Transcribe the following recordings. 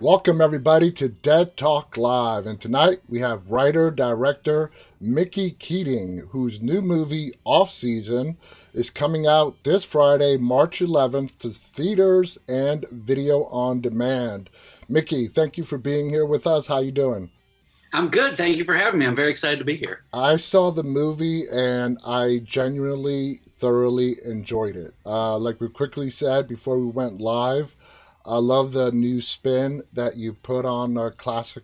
Welcome, everybody, to Dead Talk Live. And tonight we have writer director Mickey Keating, whose new movie, Offseason, is coming out this Friday, March 11th, to theaters and video on demand. Mickey, thank you for being here with us. How you doing? I'm good. Thank you for having me. I'm very excited to be here. I saw the movie and I genuinely, thoroughly enjoyed it. Like we quickly said before we went live, I love the new spin that you put on a classic,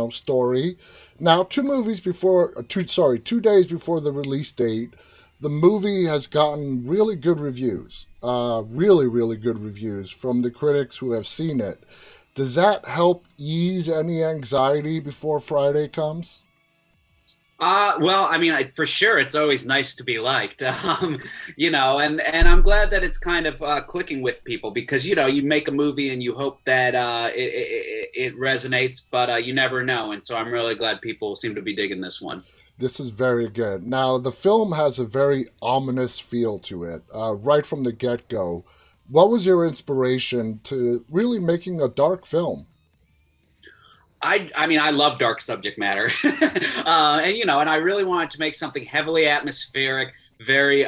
story. Now, 2 days before the release date, the movie has gotten really good reviews. Really, really good reviews from the critics who have seen it. Does that help ease any anxiety before Friday comes? Well, I mean, for sure, it's always nice to be liked, and I'm glad that it's kind of clicking with people because you make a movie and you hope that it resonates, but you never know, and so I'm really glad people seem to be digging this one. This is very good. Now, the film has a very ominous feel to it, right from the get go. What was your inspiration to really making a dark film? I mean, I love dark subject matter, and I really wanted to make something heavily atmospheric, very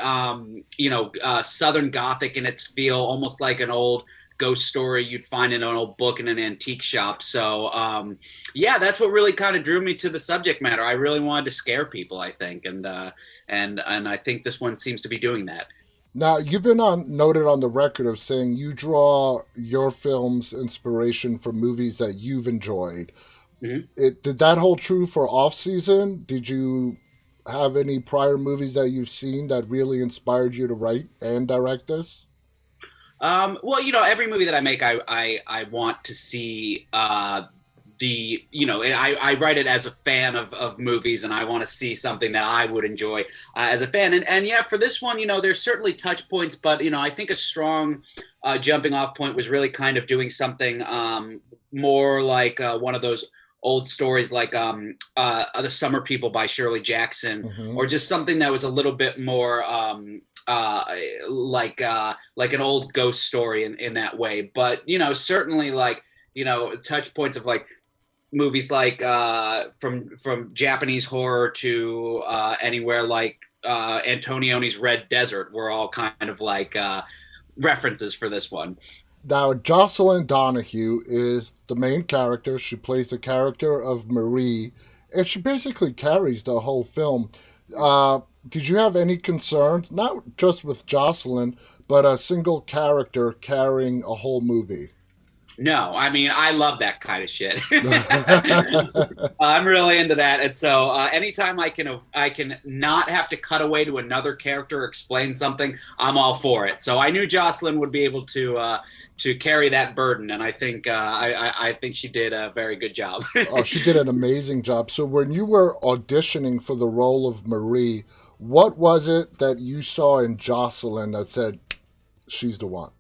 Southern Gothic in its feel, almost like an old ghost story you'd find in an old book in an antique shop. So yeah, that's what really kind of drew me to the subject matter. I really wanted to scare people, I think, and I think this one seems to be doing that. Now, you've been noted on the record of saying you draw your film's inspiration from movies that you've enjoyed. Mhm. Did that hold true for Off Season? Did you have any prior movies that you've seen that really inspired you to write and direct this? Well, every movie that I make, I want to see I write it as a fan of movies, and I want to see something that I would enjoy as a fan. And yeah, for this one, there's certainly touch points, but I think a strong jumping off point was really kind of doing something more like one of those old stories like The Summer People by Shirley Jackson, Hmm. or just something that was a little bit more uh, like an old ghost story in that way. But certainly like touch points of like movies like from Japanese horror to anywhere like Antonioni's Red Desert were all kind of like references for this one. Now, Jocelyn Donahue is the main character. She plays the character of Marie, and she basically carries the whole film. Did you have any concerns, not just with Jocelyn, but a single character carrying a whole movie? No, I mean I love that kind of shit. I'm really into that, and so anytime I can not have to cut away to another character or explain something, I'm all for it. So I knew Jocelyn would be able to carry that burden, and I think I think she did a very good job. Oh, she did an amazing job. So, when you were auditioning for the role of Marie, what was it that you saw in Jocelyn that said she's the one?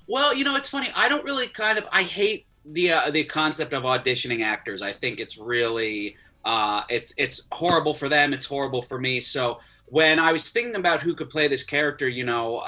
Well, it's funny. I don't really I hate the concept of auditioning actors. I think it's really it's horrible for them. It's horrible for me. So when I was thinking about who could play this character,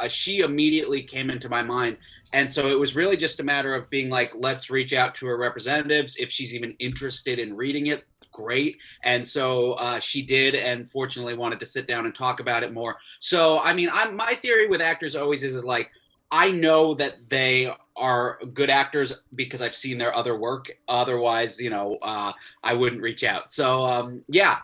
she immediately came into my mind, and so it was really just a matter of being like, let's reach out to her representatives if she's even interested in reading it. Great. And so she did, and fortunately wanted to sit down and talk about it more. So I mean, my theory with actors always is like I know that they are good actors because I've seen their other work. Otherwise, I wouldn't reach out. So, yeah,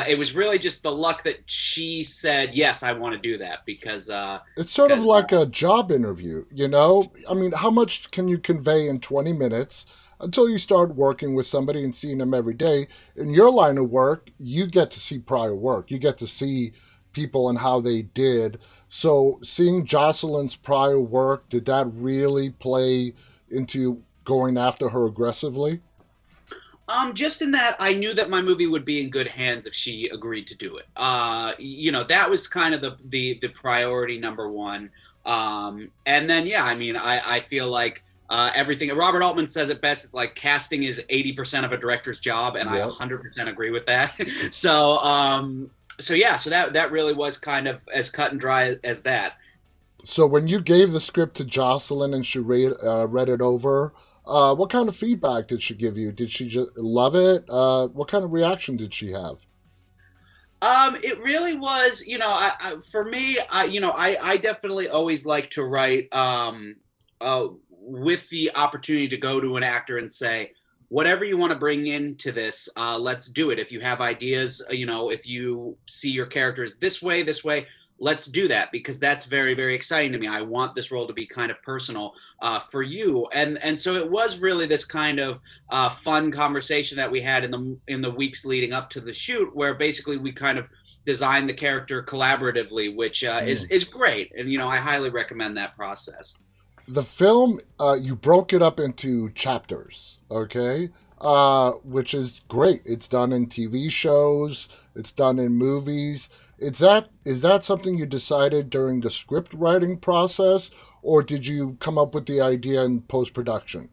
it was really just the luck that she said, yes, I want to do that It's sort of because like a job interview, you know? I mean, how much can you convey in 20 minutes until you start working with somebody and seeing them every day? In your line of work, you get to see prior work. You get to see people and how they did. So, seeing Jocelyn's prior work, did that really play into going after her aggressively? just in that I knew that my movie would be in good hands if she agreed to do it. That was kind of the priority number one. And then yeah, I mean, I feel like everything Robert Altman says it best. It's like casting is 80% of a director's job, and I Yep. 100% agree with that. So yeah, so that really was kind of as cut and dry as that. So, when you gave the script to Jocelyn and she read it over, What kind of feedback did she give you? Did she just love it? What kind of reaction did she have? It really was, for me, I definitely always like to write, with the opportunity to go to an actor and say, whatever you want to bring into this, let's do it. If you have ideas, if you see your characters this way, let's do that, because that's very, very exciting to me. I want this role to be kind of personal for you, and so it was really this kind of fun conversation that we had in the weeks leading up to the shoot, where basically we kind of designed the character collaboratively, which Mm. is great, and I highly recommend that process. The film, you broke it up into chapters, okay? Which is great. It's done in TV shows, it's done in movies. Is that something you decided during the script writing process, or did you come up with the idea in post production?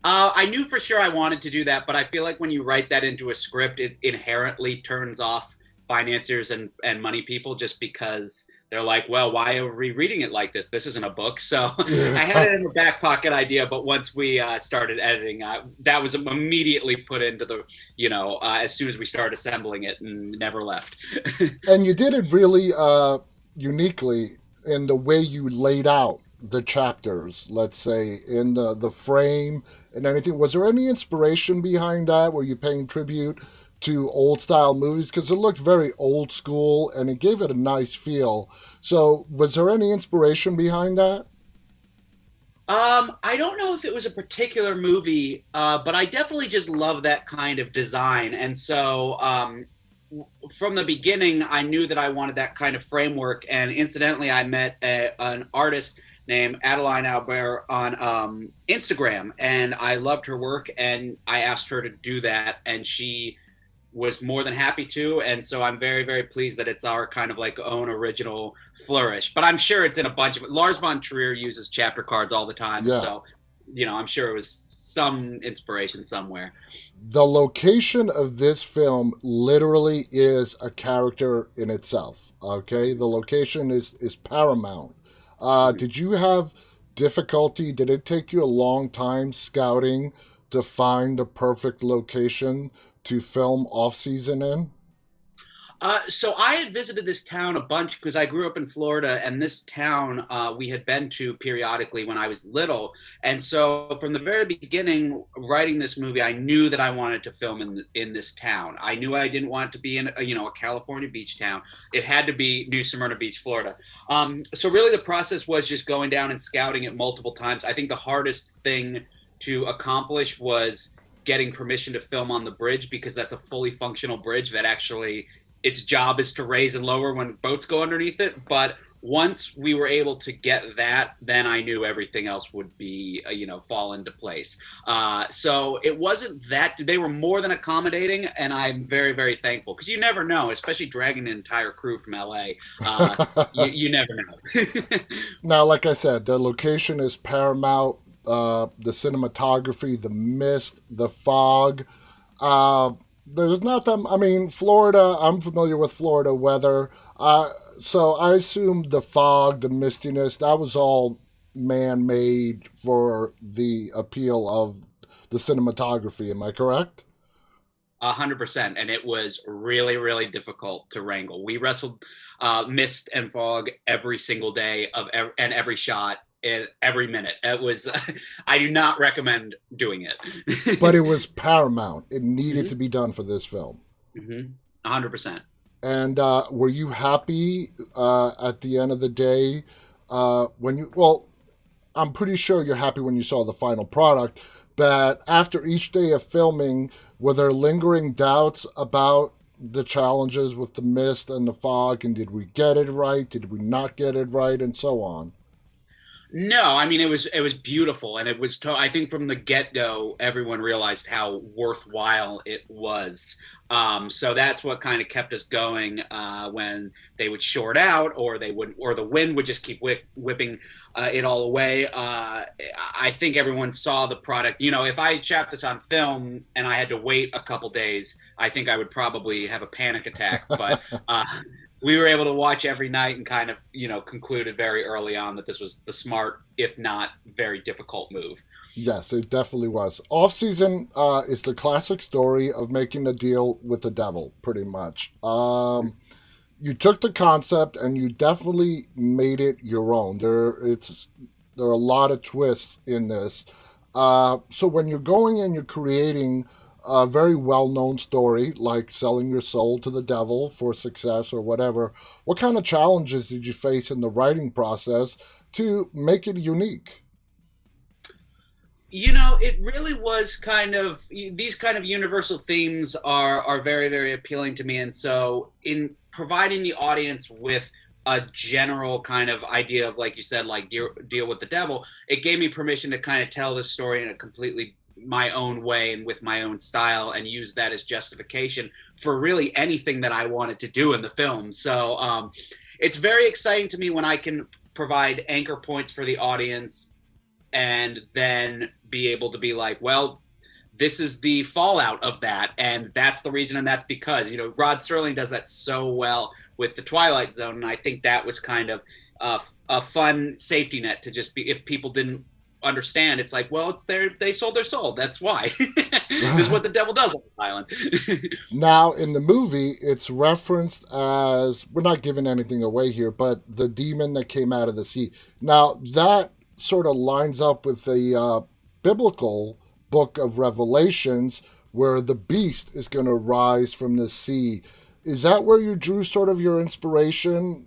I knew for sure I wanted to do that, but I feel like when you write that into a script, it inherently turns off financiers and money people, just because they're like, well, why are we reading it like this? This isn't a book. So I had it in the back pocket idea, but once we started editing, that was immediately put into the, as soon as we started assembling it, and never left. And you did it really uniquely in the way you laid out the chapters, let's say, in the frame and anything. Was there any inspiration behind that? Were you paying tribute to old style movies? Because it looked very old school and it gave it a nice feel. So, was there any inspiration behind that? I don't know if it was a particular movie, but I definitely just love that kind of design. And so from the beginning, I knew that I wanted that kind of framework. And incidentally, I met an artist named Adeline Albert on Instagram, and I loved her work. And I asked her to do that, and she was more than happy to. And so I'm very, very pleased that it's our kind of like own original flourish. But I'm sure it's in a bunch of Lars von Trier uses chapter cards all the time. Yeah. So, I'm sure it was some inspiration somewhere. The location of this film literally is a character in itself. Okay, the location is paramount. Did you have difficulty? Did it take you a long time scouting to find the perfect location to film off season in? So I had visited this town a bunch because I grew up in Florida, and this town we had been to periodically when I was little. And so from the very beginning, writing this movie, I knew that I wanted to film in this town. I knew I didn't want it to be in a California beach town. It had to be New Smyrna Beach, Florida. So really, the process was just going down and scouting it multiple times. I think the hardest thing to accomplish was getting permission to film on the bridge, because that's a fully functional bridge that actually its job is to raise and lower when boats go underneath it. But once we were able to get that, then I knew everything else would be, fall into place. So it wasn't that they were more than accommodating, and I'm very, very thankful, because you never know, especially dragging an entire crew from LA. You never know. Now, like I said, the location is paramount. The cinematography, the mist, the fog. Uh, there's not that. I mean, Florida. I'm familiar with Florida weather. So I assume the fog, the mistiness, that was all man-made for the appeal of the cinematography. Am I correct? 100%, and it was really, really difficult to wrangle. We wrestled mist and fog every single day and every shot, every minute. It was. I do not recommend doing But it. it was paramount. It needed to Mm-hmm. be done for this film. Mm-hmm. 100%. And were you happy at the end of the day when you? Well, I'm pretty sure you're happy when you saw the final product. But after each day of filming, were there lingering doubts about the challenges with the mist and the fog? And did we get it right? Did we not get it right? And so on. No, I mean it was beautiful, and it was. I think from the get go, everyone realized how worthwhile it was. So that's what kind of kept us going when they would short out, or the wind would just keep whipping it all away. I think everyone saw the product. If I shot this on film and I had to wait a couple days, I think I would probably have a panic attack. But we were able to watch every night and kind of, concluded very early on that this was the smart, if not very difficult move. Yes, it definitely was. Offseason is the classic story of making a deal with the devil, pretty much. You took the concept and you definitely made it your own. There are a lot of twists in this. So when you're going and you're creating a very well-known story like selling your soul to the devil for success or whatever, what kind of challenges did you face in the writing process to make it unique? It really was kind of these kind of universal themes are very very appealing to me, and so in providing the audience with a general kind of idea of, like you said, like deal with the devil, it gave me permission to kind of tell this story in a completely my own way and with my own style, and use that as justification for really anything that I wanted to do in the film. So it's very exciting to me when I can provide anchor points for the audience and then be able to be like, well, this is the fallout of that, and that's the reason, and that's because Rod Serling does that so well with the Twilight Zone, and I think that was kind of a fun safety net to just be, if people didn't understand, it's like, well, it's they sold their soul, that's why. This is what the devil does on the island. Now, in the movie, it's referenced as, we're not giving anything away here, but the demon that came out of the sea. Now, that sort of lines up with the biblical book of Revelations, where the beast is going to rise from the sea. Is that where you drew sort of your inspiration?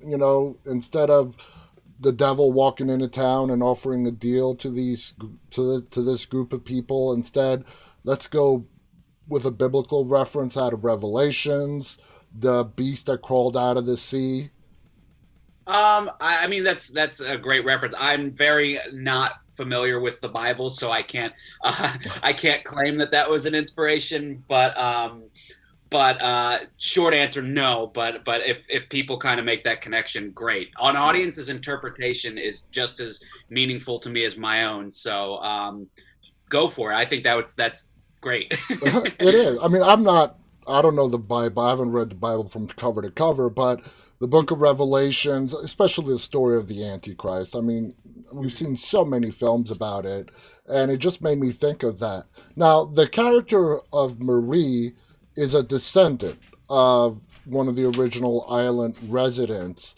Instead of the devil walking into town and offering a deal to to this group of people, instead, let's go with a biblical reference out of Revelations, the beast that crawled out of the sea. I mean that's a great reference. I'm very not familiar with the Bible, so I can't I can't claim that that was an inspiration. But short answer, no. But if people kind of make that connection, great. An audience's interpretation is just as meaningful to me as my own. So go for it. I think that's great. It is. I mean, I don't know the Bible. I haven't read the Bible from cover to cover, but the book of Revelations, especially the story of the Antichrist. I mean, we've seen so many films about it, and it just made me think of that. Now, the character of Marie is a descendant of one of the original island residents.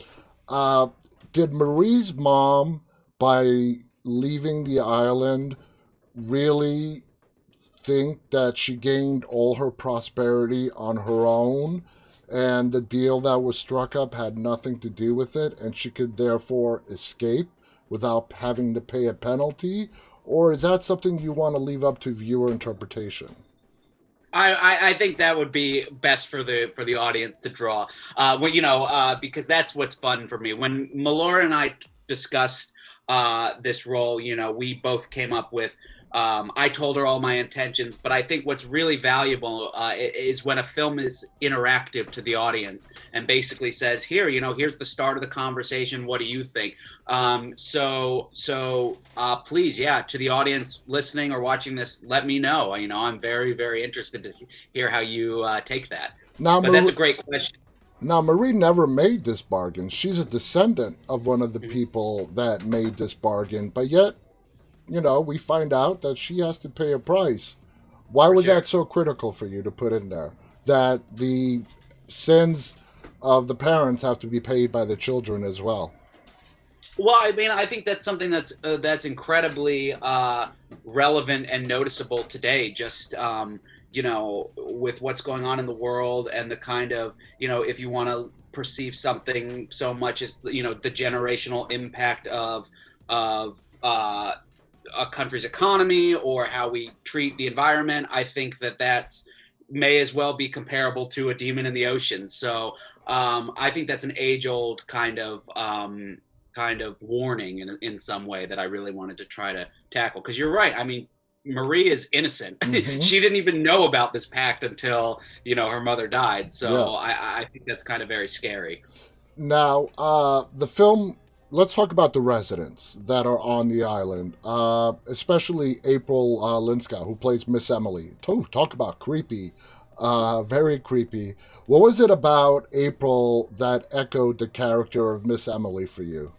Uh, did Marie's mom, by leaving the island, really think that she gained all her prosperity on her own, and the deal that was struck up had nothing to do with it, and she could therefore escape without having to pay a penalty? Or is that something you want to leave up to viewer interpretation? I think that would be best for the audience to draw. Because that's what's fun for me. When Malora and I discussed this role, we both came up with. I told her all my intentions, but I think what's really valuable is when a film is interactive to the audience and basically says, "Here, here's the start of the conversation. What do you think?" So please, yeah, to the audience listening or watching this, let me know. I'm very, very interested to hear how you take that. Now, But that's a great question. Now, Marie never made this bargain. She's a descendant of one of the Mhm. people that made this bargain, but yet, we find out that she has to pay a price. Why For was that sure. so critical for you to put in there? That the sins of the parents have to be paid by the children as well. Well, I mean, I think that's something that's incredibly relevant and noticeable today. Just with what's going on in the world and the kind of if you want to perceive something so much as the generational impact of a country's economy or how we treat the environment, I think that's may as well be comparable to a demon in the ocean. So I think that's an age-old kind of warning in some way that I really wanted to try to tackle. Because you're right. I mean, Marie is innocent. Hmm. She didn't even know about this pact until her mother died. Yeah. So I think that's kind of very scary. Now, the film. Let's talk about the residents that are on the island, especially April Linska, who plays Miss Emily. Talk about creepy, very creepy. What was it about April that echoed the character of Miss Emily for you?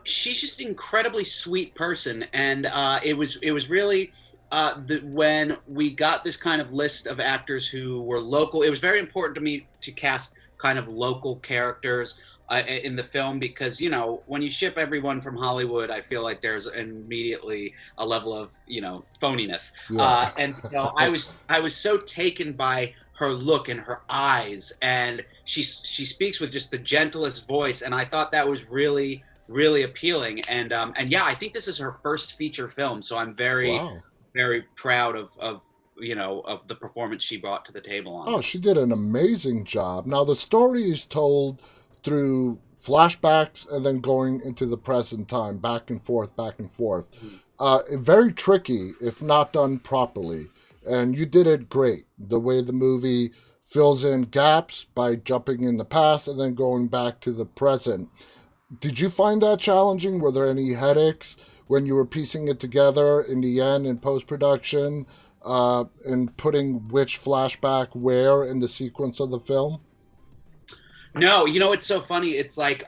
She's just an incredibly sweet person, and it was really when we got this kind of list of actors who were local. It was very important to me to cast kind of local characters in the film because when you ship everyone from Hollywood, I feel like there's immediately a level of phoniness, Yeah. and so I was so taken by her look and her eyes, and she speaks with just the gentlest voice, and I thought that was really appealing. And yeah, I think this is her first feature film, so I'm very Wow. very proud of the performance she brought to the table on Oh, she this. did an amazing job. Now, the story is told through flashbacks and then going into the present time, back and forth, back and forth. Very tricky if not done properly. And you did it great. The way the movie fills in gaps by jumping in the past and then going back to the present. Did you find that challenging? Were there any headaches when you were piecing it together in the end in post production and putting which flashback where in the sequence of the film? No, it's so funny. It's like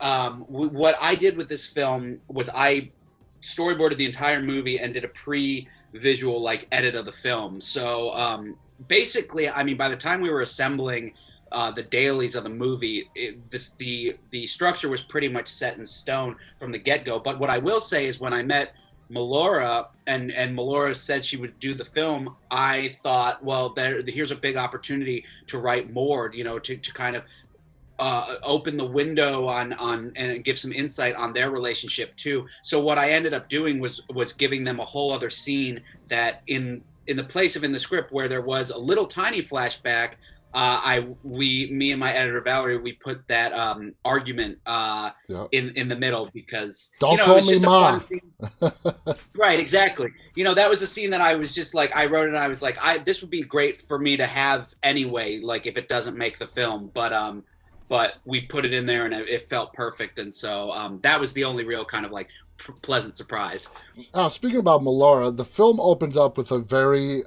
what I did with this film was I storyboarded the entire movie and did a pre-visual like edit of the film. So basically, I mean, by the time we were assembling the dailies of the movie, the structure was pretty much set in stone from the get-go. But what I will say is, when I met Melora and Melora said she would do the film, I thought, well, here's a big opportunity to write more, to kind of open the window on and give some insight on their relationship too. So what I ended up doing was giving them a whole other scene that in the place of in the script where there was a little tiny flashback. Me and my editor Valerie, we put that argument Yeah. in the middle because Don't it call was me just a fun Ma. scene. Right, exactly. That was a scene that I was just like, I wrote it and I was like, this would be great for me to have anyway, like if it doesn't make the film, but we put it in there and it felt perfect, and so that was the only real kind of like pleasant surprise. Now, speaking about Melora, the film opens up with a very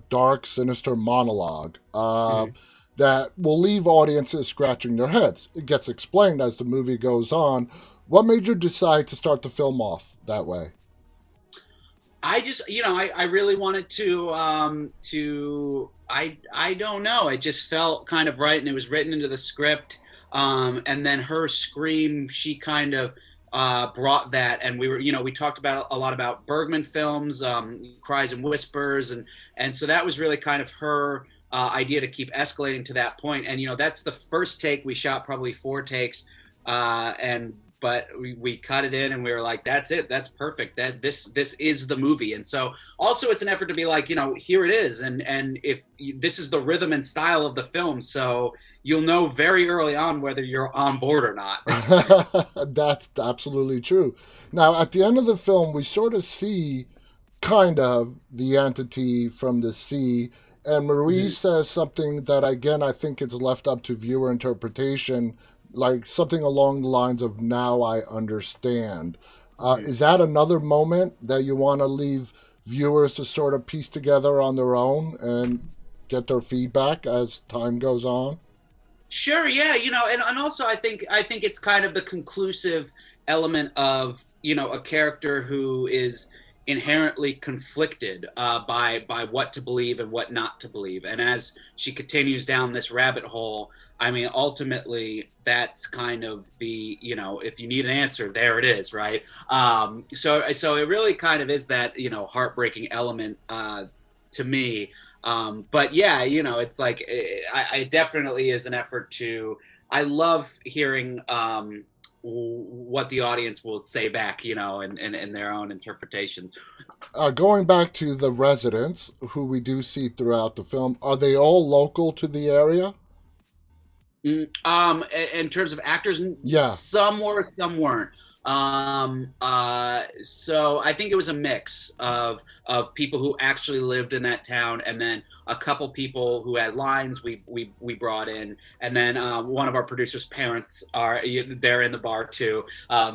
dark, sinister monologue Mhm. that will leave audiences scratching their heads. It gets explained as the movie goes on. What made you decide to start the film off that way? I just, I really wanted to I don't know. It just felt kind of right, and it was written into the script. And then her scream, she kind of brought that, and we talked about a lot about Bergman films, Cries and Whispers, and so that was really kind of her idea to keep escalating to that point. And that's the first take. We shot probably four takes, and but we cut it in and we were like, that's it, that's perfect, that this is the movie. And so also it's an effort to be like, here it is, and if this is the rhythm and style of the film, so you'll know very early on whether you're on board or not. That's absolutely true. Now, at the end of the film, we sort of see kind of the entity from the sea, and Marie Mhm. says something that, again, I think it's left up to viewer interpretation, like something along the lines of, now I understand. Mhm. Is that another moment that you want to leave viewers to sort of piece together on their own and get their feedback as time goes on? Sure, yeah, and also I think it's kind of the conclusive element of a character who is inherently conflicted by what to believe and what not to believe, and as she continues down this rabbit hole, I mean, ultimately that's kind of the if you need an answer, there it is, right? So it really kind of is that heartbreaking element to me. But yeah, it's like it definitely is an effort to. I love hearing what the audience will say back, and their own interpretations. Going back to the residents who we do see throughout the film, are they all local to the area? In terms of actors, Yeah. some were, some weren't. So I think it was a mix of people who actually lived in that town, and then a couple people who had lines we brought in, and then one of our producers' parents they're in the bar too.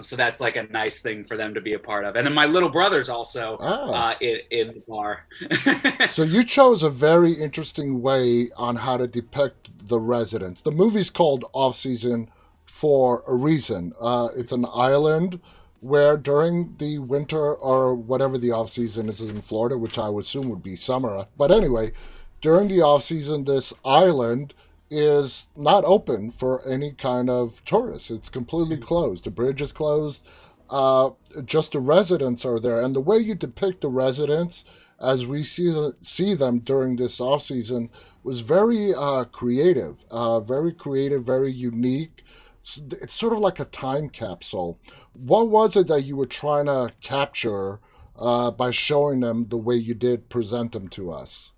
So that's like a nice thing for them to be a part of. And then my little brother's also Ah. in the bar. So you chose a very interesting way on how to depict the residents. The movie's called Offseason, for a reason. It's an island where during the winter or whatever the off season is in Florida, which I would assume would be summer. But anyway, during the off season, this island is not open for any kind of tourists. It's completely closed. The bridge is closed. Uh, just the residents are there, and the way you depict the residents as we see them during this off season was very creative, very unique. It's sort of like a time capsule. What was it that you were trying to capture by showing them the way you did present them to us?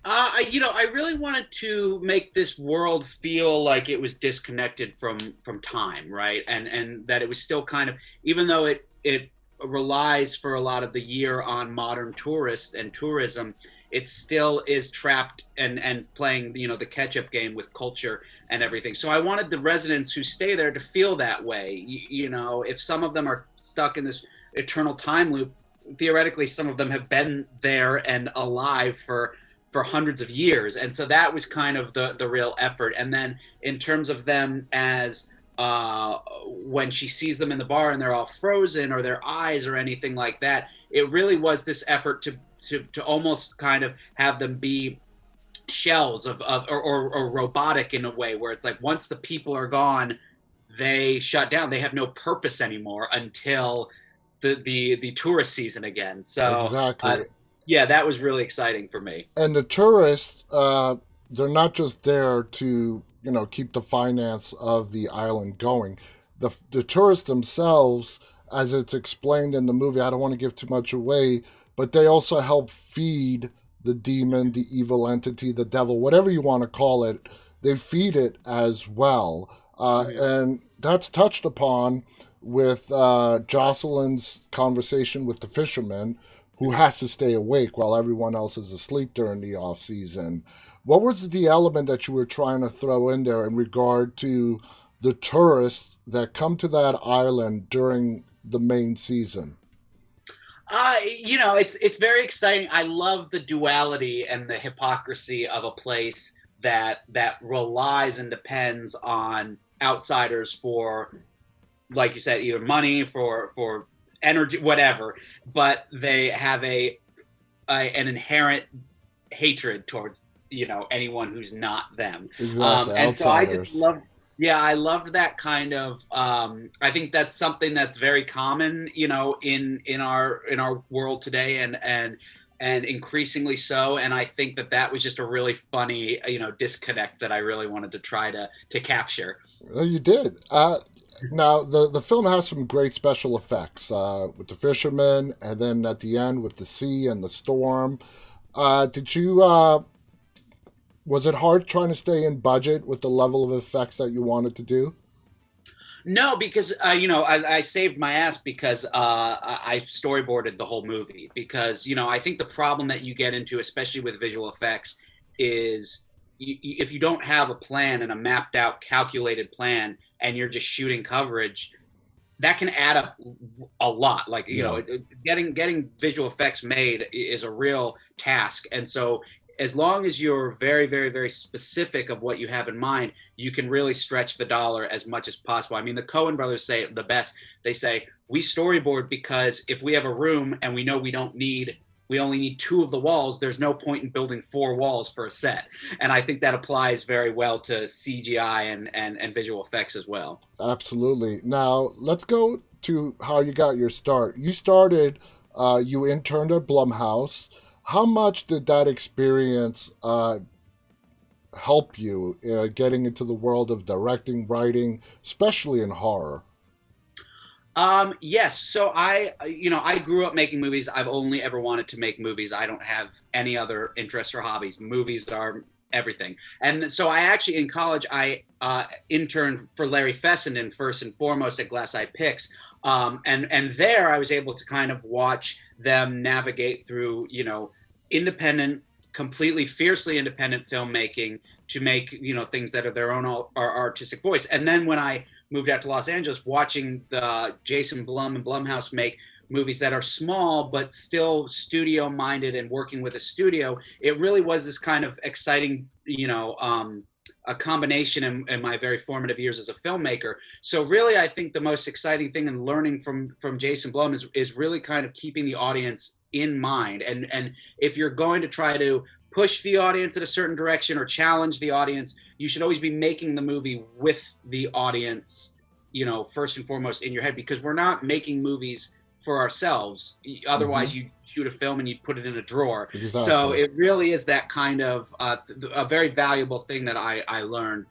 I really wanted to make this world feel like it was disconnected from time, right? And that it was still kind of, even though it relies for a lot of the year on modern tourists and tourism, it still is trapped and playing, the catch up game with culture and everything. So I wanted the residents who stay there to feel that way. If some of them are stuck in this eternal time loop, theoretically some of them have been there and alive for hundreds of years. And so that was kind of the real effort. And then in terms of them as when she sees them in the bar and they're all frozen or their eyes or anything like that, it really was this effort to almost kind of have them be shells or robotic in a way where it's like once the people are gone, they shut down. They have no purpose anymore until the tourist season again. So Exactly. yeah, that was really exciting for me. And the tourists, they're not just there to keep the finance of the island going. The tourists themselves, as it's explained in the movie, I don't want to give too much away, but they also help feed the demon, the evil entity, the devil, whatever you want to call it. They feed it as well, and that's touched upon with Jocelyn's conversation with the fisherman, who has to stay awake while everyone else is asleep during the off season. What was the element that you were trying to throw in there in regard to the tourists that come to that island during the main season? It's very exciting. I love the duality and the hypocrisy of a place that relies and depends on outsiders for, like you said, either money, for energy, whatever, but they have an inherent hatred towards anyone who's not them. Exactly, And so I just outsiders. love, yeah, I love that kind of. I think that's something that's very common, in our world today, and increasingly so. And I think that was just a really funny, disconnect that I really wanted to try to capture. Well, you did. Now, the film has some great special effects with the fishermen, and then at the end with the sea and the storm. Did you was it hard trying to stay in budget with the level of effects that you wanted to do? No, because I saved my ass because I storyboarded the whole movie. Because I think the problem that you get into, especially with visual effects, is if you don't have a plan and a mapped out, calculated plan, and you're just shooting coverage, that can add up a lot. Like Yeah. getting visual effects made is a real task, and so as long as you're very, very, very specific of what you have in mind, you can really stretch the dollar as much as possible. I mean, the Coen brothers say it the best. They say we storyboard because if we have a room and we know we only need two of the walls, there's no point in building four walls for a set. And I think that applies very well to CGI and visual effects as well. Absolutely. Now, let's go to how you got your start. You started, you interned at Blumhouse. How much did that experience help you getting into the world of directing, writing, especially in horror? Yes. So I grew up making movies. I've only ever wanted to make movies. I don't have any other interests or hobbies. Movies are everything. And so I actually, in college, I interned for Larry Fessenden first and foremost at Glass Eye Pix. And there I was able to kind of watch them navigate through, independent, completely fiercely independent filmmaking to make, things that are their own artistic voice. And then when I moved out to Los Angeles, watching the Jason Blum and Blumhouse make movies that are small but still studio minded and working with a studio, it really was this kind of exciting, a combination in my very formative years as a filmmaker. So really, I think the most exciting thing in learning from Jason Blum is really kind of keeping the audience in mind. And if you're going to try to push the audience in a certain direction or challenge the audience, you should always be making the movie with the audience, first and foremost in your head, because we're not making movies for ourselves. Hmm. Otherwise, you shoot a film and you put it in a drawer. So Exactly. it really is that kind of a very valuable thing that I learned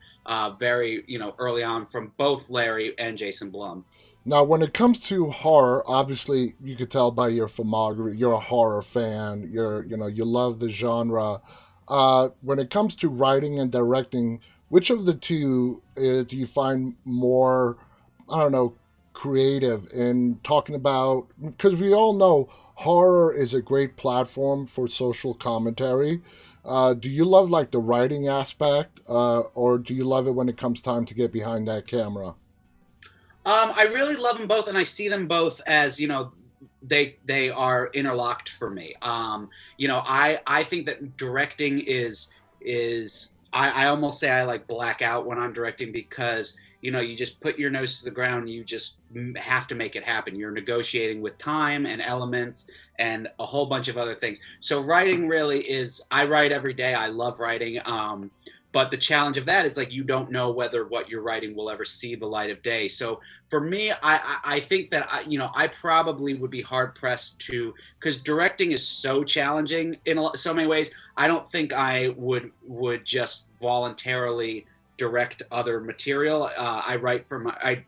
very early on from both Larry and Jason Blum. Now, when it comes to horror, obviously you could tell by your filmography, you're a horror fan. You love the genre. When it comes to writing and directing, which of the two do you find more, I don't know, creative in talking about? Because we all know horror is a great platform for social commentary. Do you love like the writing aspect, or do you love it when it comes time to get behind that camera? I really love them both, and I see them both as they are interlocked for me. I think that directing is I almost say I like black out when I'm directing, because you just put your nose to the ground. You just have to make it happen. You're negotiating with time and elements and a whole bunch of other things. So writing really is, I write every day. I love writing. But the challenge of that is, like, you don't know whether what you're writing will ever see the light of day. So for me, I think that I probably would be hard pressed to, because directing is so challenging in so many ways. I don't think I would just voluntarily direct other material. I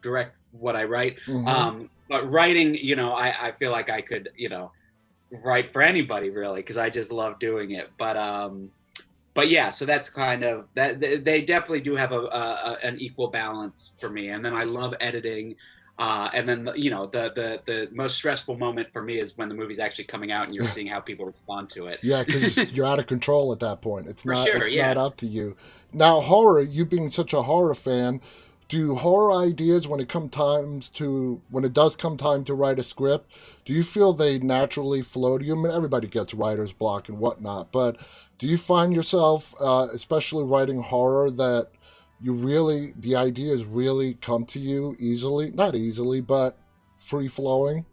direct what I write. Hmm. But writing, I feel like I could write for anybody really, because I just love doing it. But yeah, so that's kind of that. They definitely do have an equal balance for me. And then I love editing. And then the most stressful moment for me is when the movie's actually coming out and you're seeing how people respond to it. Yeah, because you're out of control at that point. It's For not. sure, It's not yeah. up to you. Now, horror. You being such a horror fan, do horror ideas when it does come time to write a script, do you feel they naturally flow to you? I mean, everybody gets writer's block and whatnot, but do you find yourself, especially writing horror, that the ideas really come to you easily? Not easily, but free flowing.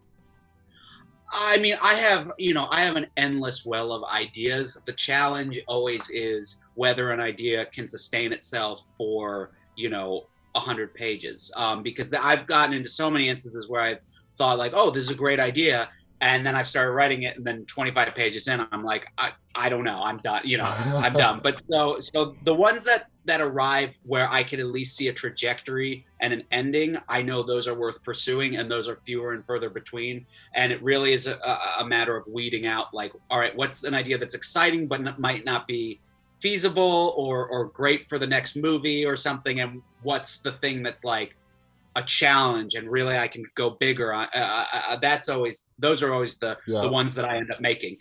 I mean, I have an endless well of ideas. The challenge always is whether an idea can sustain itself for 100 pages. Because I've gotten into so many instances where I've thought like, oh, this is a great idea, and then I've started writing it, and then 25 pages in, I'm like, I don't know, I'm done. I'm done. But so the ones that arrive where I can at least see a trajectory and an ending, I know those are worth pursuing, and those are fewer and further between. And it really is a matter of weeding out, like, all right, what's an idea that's exciting but might not be feasible or great for the next movie or something, and what's the thing that's like a challenge and really I can go bigger on. Those are always the Yeah. ones that I end up making.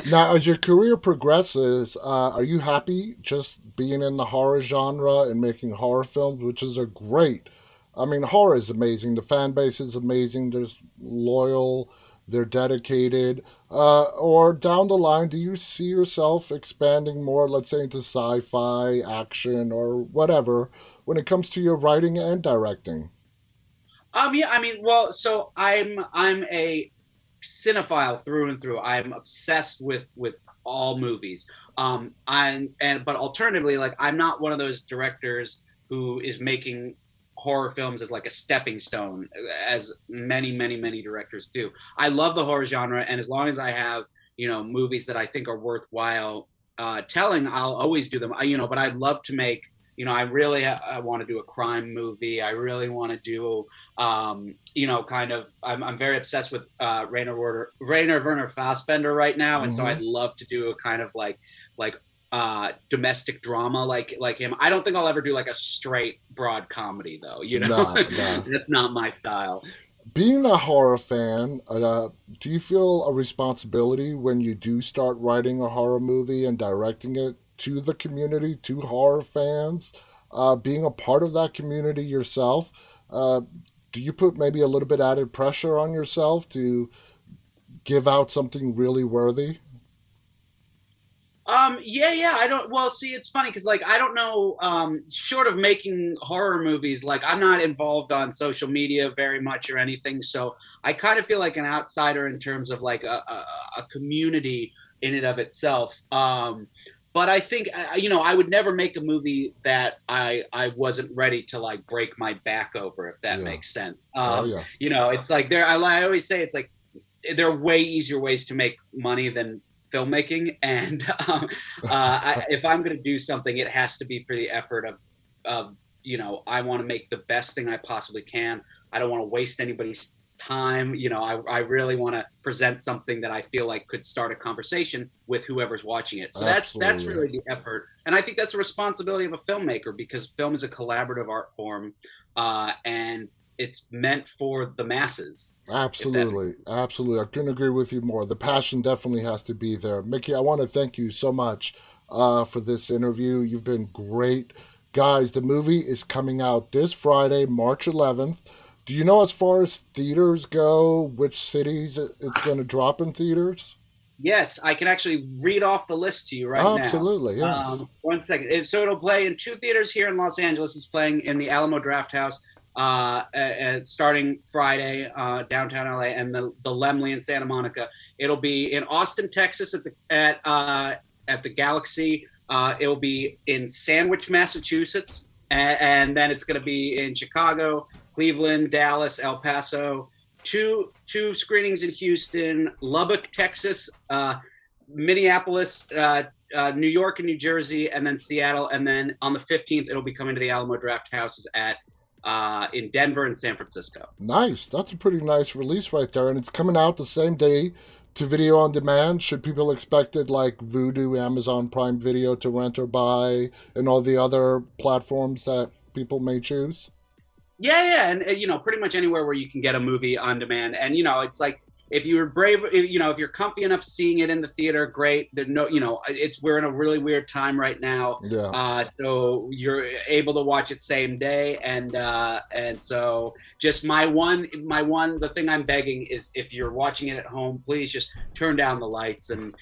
Now, as your career progresses, are you happy just being in the horror genre and making horror films, which is a great? I mean, horror is amazing. The fan base is amazing. There's loyal, they're dedicated. Or down the line, do you see yourself expanding more, let's say, into sci-fi, action, or whatever, when it comes to your writing and directing? Yeah, I mean, well, so I'm a cinephile through and through. I'm obsessed with all movies. But alternatively, like, I'm not one of those directors who is making horror films as like a stepping stone, as many directors do. I love the horror genre, and as long as I have movies that I think are worthwhile telling, I'll always do them. But I'd love to make. I really I want to do a crime movie. I really want to do kind of, I'm very obsessed with Rainer Werner Fassbender right now, and so Mm-hmm. I'd love to do a kind of like domestic drama like him. I don't think I'll ever do like a straight broad comedy though. Nah, nah. That's not my style. Being a horror fan, do you feel a responsibility when you do start writing a horror movie and directing it to the community, to horror fans? Being a part of that community yourself, uh, do you put maybe a little bit added pressure on yourself to give out something really worthy? Yeah, yeah. I don't. Well, see, it's funny because like I don't know. Short of making horror movies, like I'm not involved on social media very much or anything. So I kind of feel like an outsider in terms of like a community in and of itself. But I think I would never make a movie that I wasn't ready to like break my back over, if that Yeah. makes sense. Oh yeah. It's like I always say it's like there are way easier ways to make money than filmmaking, and if I'm going to do something, it has to be for the effort of I want to make the best thing I possibly can. I don't want to waste anybody's time. I really want to present something that I feel like could start a conversation with whoever's watching it. So that's Absolutely. really the effort, and I think that's a responsibility of a filmmaker because film is a collaborative art form, and it's meant for the masses. If that makes Absolutely. Absolutely. I couldn't agree with you more. The passion definitely has to be there. Mickey, I want to thank you so much for this interview. You've been great. Guys, the movie is coming out this Friday, March 11th. Do you know, as far as theaters go, which cities it's going to drop in theaters? Yes, I can actually read off the list to you right now. Absolutely, yes. One second. So it'll play in two theaters here in Los Angeles. It's playing in the Alamo Draft House starting Friday, downtown LA, and the Lemley in Santa Monica. It'll be in Austin, Texas, at the Galaxy. It'll be in Sandwich, Massachusetts, and then it's going to be in Chicago, Cleveland, Dallas, El Paso. Two screenings in Houston, Lubbock, Texas, Minneapolis, New York, and New Jersey, and then Seattle. And then on the 15th, it'll be coming to the Alamo Draft Houses in Denver and San Francisco. Nice. That's a pretty nice release right there. And it's coming out the same day to video on demand. Should people expect it like Vudu, Amazon Prime Video to rent or buy, and all the other platforms that people may choose? Yeah, yeah, and pretty much anywhere where you can get a movie on demand. And it's like if you're brave, if you're comfy enough seeing it in the theater, great. There no, we're in a really weird time right now, Yeah. so you're able to watch it same day, and so just the thing I'm begging is if you're watching it at home, please just turn down the lights and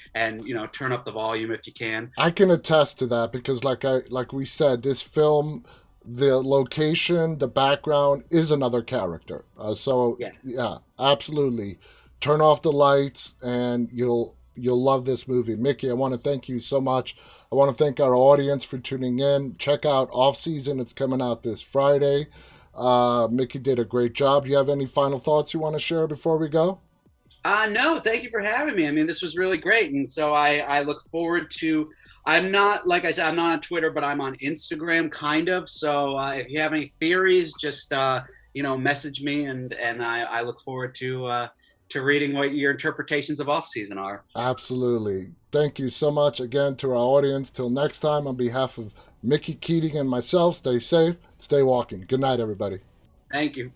turn up the volume if you can. I can attest to that because like we said, this film, the location, the background is another character. So Yeah. yeah, absolutely. Turn off the lights and you'll love this movie. Mickey, I want to thank you so much. I want to thank our audience for tuning in. Check out Off Season. It's coming out this Friday. Mickey did a great job. Do you have any final thoughts you want to share before we go? No, thank you for having me. I mean, this was really great. And so I look forward to, I'm not, like I said, I'm not on Twitter, but I'm on Instagram kind of. So if you have any theories, just, message me and I look forward to reading what your interpretations of off season are. Absolutely. Thank you so much again to our audience. Till next time, on behalf of Mickey Keating and myself, stay safe, stay walking. Good night, everybody. Thank you.